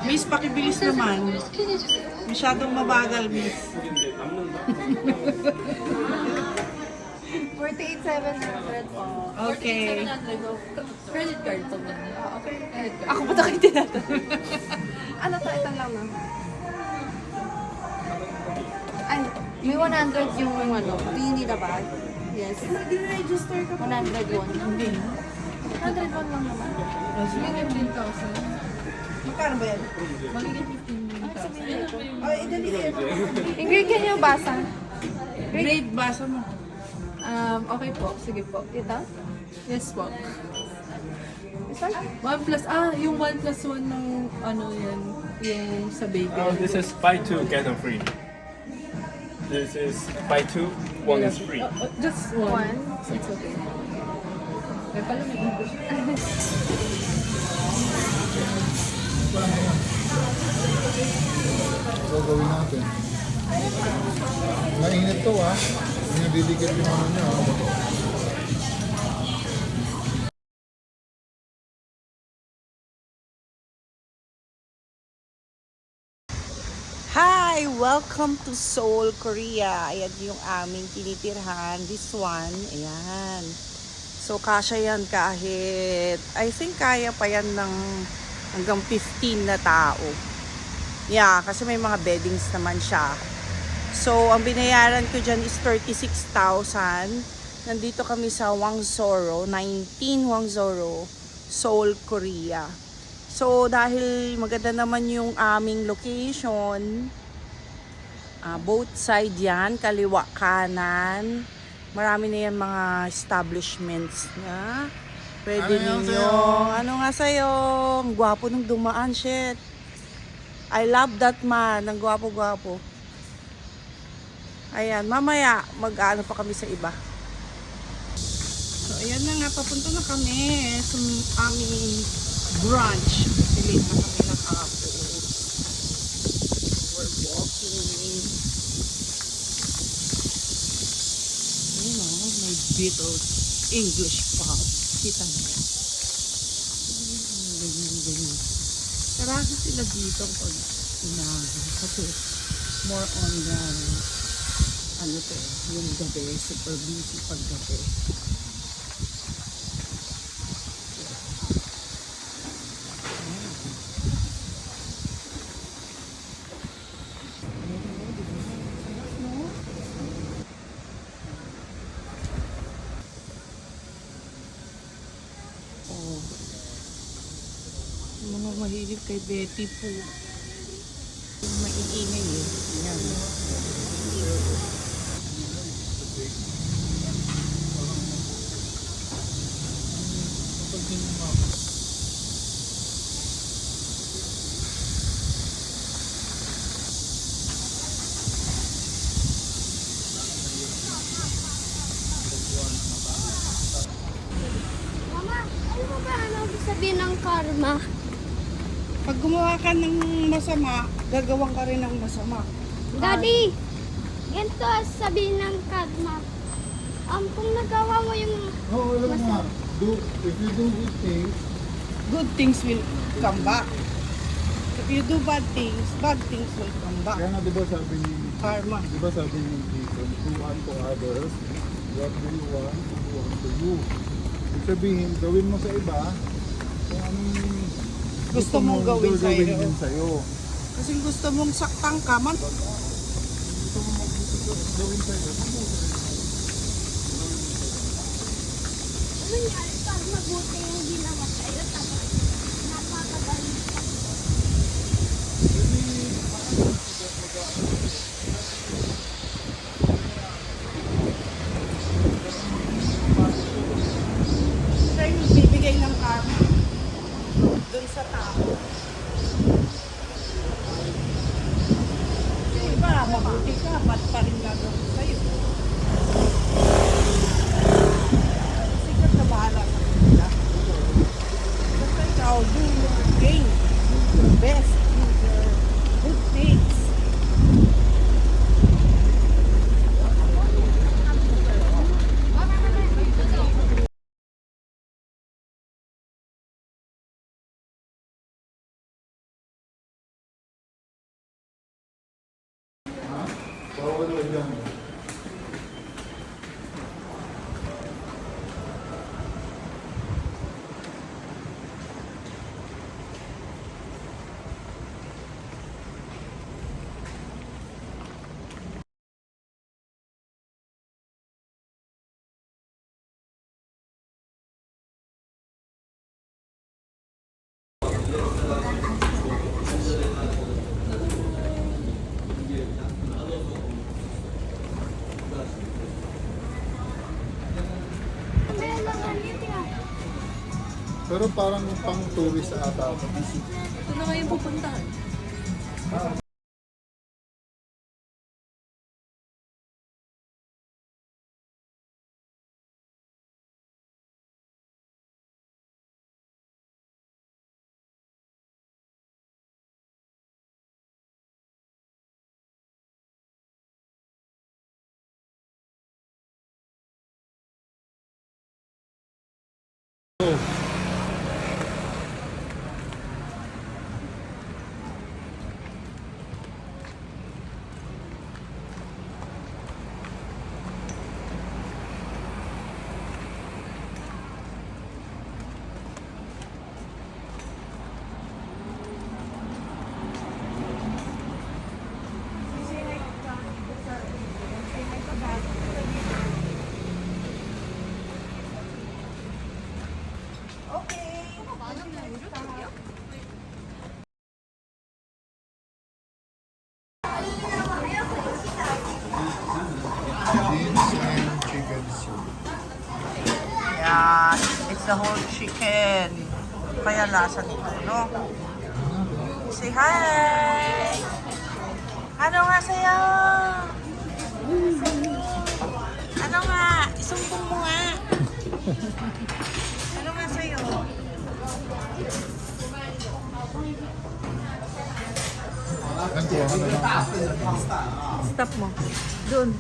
Miss, pakibilis naman. Masyadong mabagal, Miss. 48,700 po. Okay. Credit card to ba? Okay. Credit card. Ako pa ito kayo tinatanong. Ano to? Ito lang ma'am. Ay, may 100 yung ano. Do you need a bag? Yes. Di-register ka 101. Hindi. 101 lang naman. Magiging 15,000. Magkano ba yan? Magiging 15,000. Ay, dali eh. Ingrid, can you basa? Grade, basa mo. Okay po. Sige po. Ito? Yes po. Isa? 1 plus, yung 1 plus 1 ng ano yan, yung sa baby. Oh, this is buy two, get one free. This is buy two, one is free. Just one. One. It's okay. May pala may English. Ito gawin natin. Mainit to ah. Nabibigit yung ano niya. Hi! Welcome to Seoul, Korea. Ayan yung aming tinitirhan. This one. Ayan. So, kasya yan kahit, I think kaya pa yan ng hanggang 15 na tao. Yeah, kasi may mga beddings naman siya. So, ang binayaran ko dyan is 36,000. Nandito kami sa Wangsoro, 19 Wangsoro, Seoul, Korea. So, dahil maganda naman yung aming location, both side yan, kaliwa, kanan. Marami na yan mga establishments na pwede ninyo. Ano nga sa'yo? Ang gwapo nung dumaan, shit. I love that man. Ang gwapo-gwapo. Ayan, mamaya mag-ano pa kami sa iba. So, ayan na nga, papunta na kami sa aming brunch. Kasi late na kami nakapos. We're walking. Ayun o, may Beatles English pub. Kita mo. Ganyan. Sarado sila dito pag inaga. Kasi more on the ano to, yung gabi, super busy pag gabi. Oh. Yung mga mahilig kay Betty po. Yung maiingay eh. Yan. Mama, ano mo ba sabihin ng karma? Pag gumawa ka ng masama, gagawan ka rin ng masama. Daddy, ganito ang sabihin ng karma. Kung nagawa mo yung Oo, alam mo nga. If you do good things, Good things will come back. If you do bad things will come back. kaya nga diba sabi ni, Karma. diba sabi ni Jesus, do unto others, what do you want to do unto you? Ibig sabihin, gawin mo sa iba, kung anong Gusto mong gawin sa'yo. din sa'yo. Kasi gusto mong saktan ka man. Gusto mo gawin sa'yo, ano nangyari pag mabuti yung ginawa sa'yo tapos napakagaling ka. Siya yung bibigay ng karma dun sa tao. Yung iba, mabuti ka, ba't pa rin gagawin sa'yo? Sikat na bahala sa kanila. Basta ikaw, do your game. Do your best. Do your good things. Wala yan. Pero parang pang tourist ata ako. Ito na nga yung pupuntahan. Beans and chicken soup. Yeah, it's the whole chicken. Kaya lasa nito, no? Say hi! Ano nga sa'yo? Ano nga? Isumbong mo nga. Ano nga sa'yo? Kuha ka na lang. Stop mo. Doon.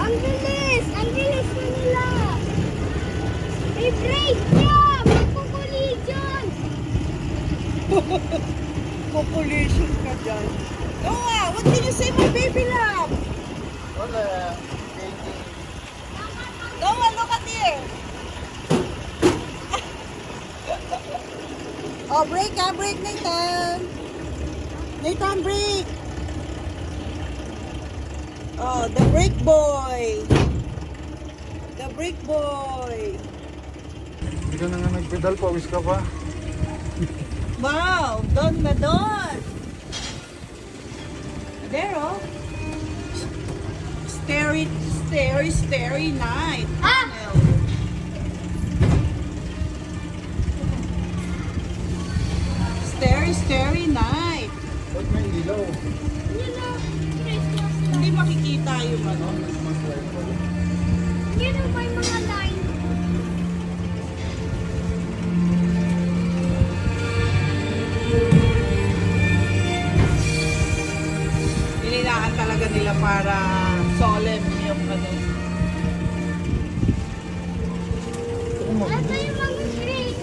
Ang bilis! Ang bilis na nila! May break! Yeah! May collision! Population ka dyan. Noah, what can you say, my baby love? Noah, look at here. Oh, break break, Nathan. Nathan, break. Oh, the break boy. The break boy. Hindi ka na nga nagpedal, pawis ka pa. Wow, doon na doon. There, oh. Starry night. Ah! Starry night. Ba't may ilaw? Yun na, Christmas light. Hindi makikita yung ano. Christmas light pala. Yun na, may mga line. Nilinaan talaga nila para solemn yung ano. Ito yung mga great.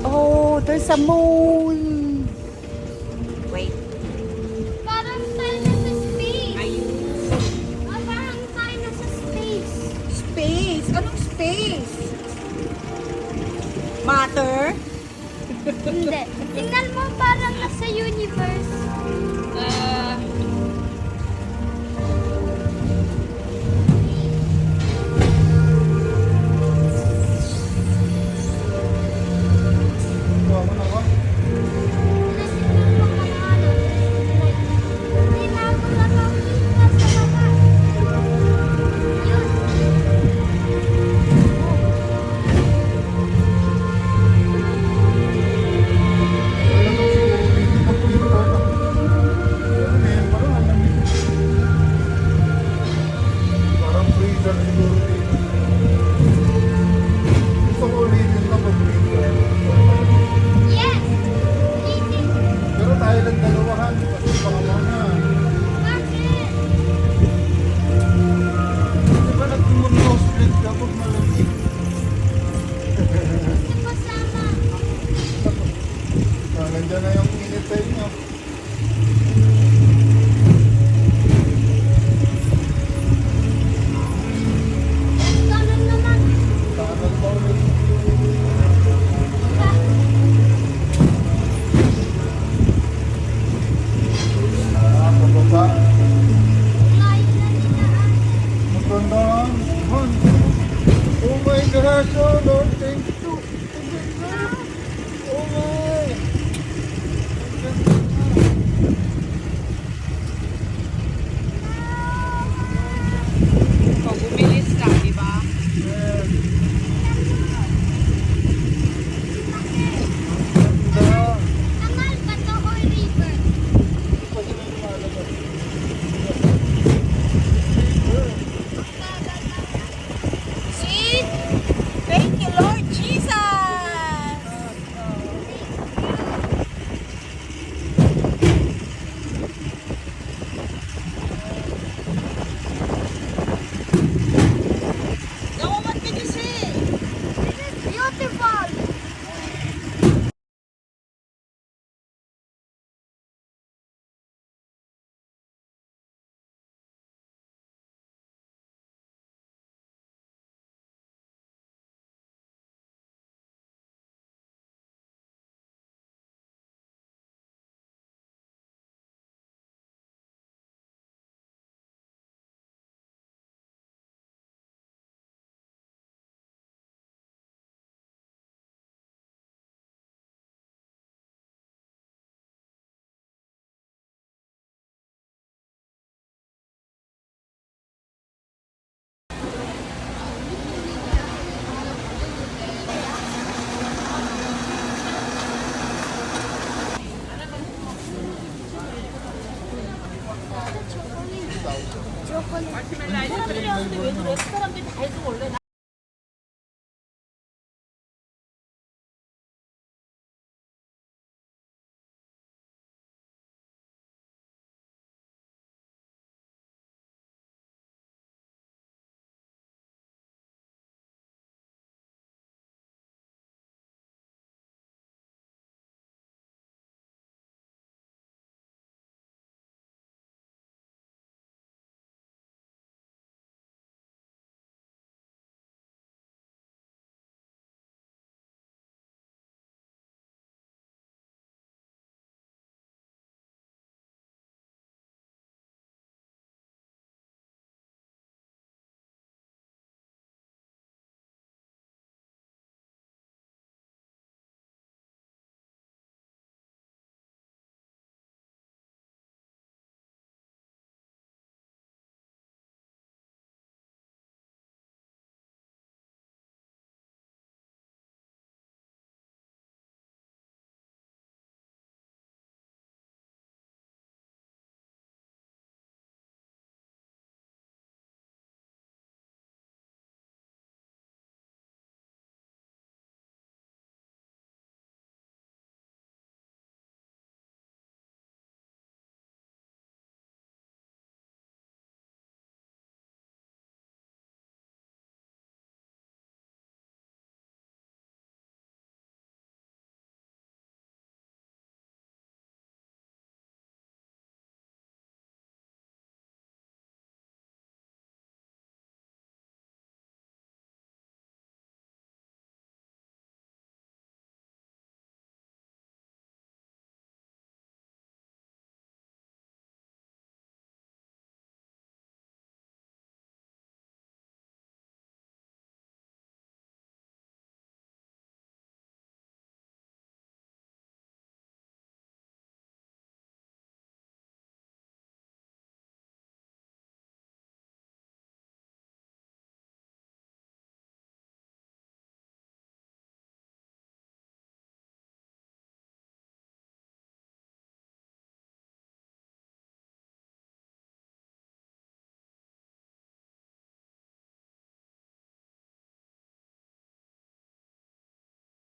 Oh, there's a moon. Wait. Hindi. Tingnan mo parang nasa universe. Kuha mo na ko. Tingnan mo kung ano. Hindi na ako nakakita sa baba. Yun. Wala nang siguro dito na dito. Pero ngayon parang ang lamig. Parang freezer siguro dito. Gusto ko ulitin na mag-freezer. Yes. Eating. Pero tayo lang dalawahan kasi baka mga Bakit? di ba nag-nosebleed ka pag malamig? Gusto ko sama. Nandiyan na yung init sa inyo. Ganun naman. Tagal pa ulit. Pababa. Layo na nila ate. Magandaan. Han. Oh my gosh, oh Lord, thank you. Oh my. Pag bumilis ka, di ba? Ganda. Kanal ba to or river? See? Thank you, Lord Jesus! Go, what can you say? This is beautiful. Chocolate.